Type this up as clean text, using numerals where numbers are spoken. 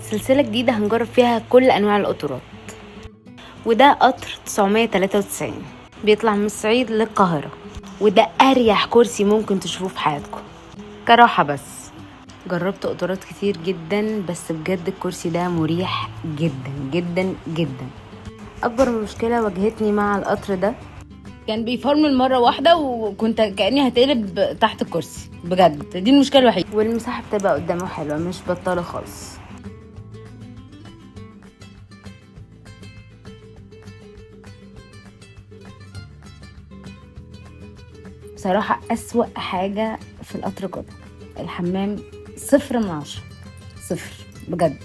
سلسلة جديدة هنجرب فيها كل أنواع القطورات. وده قطر 993 بيطلع من الصعيد للقاهرة، وده أريح كرسي ممكن تشوفوه في حياتكم كراحة. بس جربت قطورات كتير جدا، بس بجد الكرسي ده مريح جدا جدا جدا. أكبر مشكلة واجهتني مع القطر ده كان بيفرمل مرة واحدة وكنت كأني هتقلب تحت الكرسي، بجد دي المشكلة الوحيدة. والمساحة بتبقى قدامه حلوة، مش بطالة خالص. بصراحة أسوأ حاجة في القطر كله الحمام، 0/10، 0 بجد.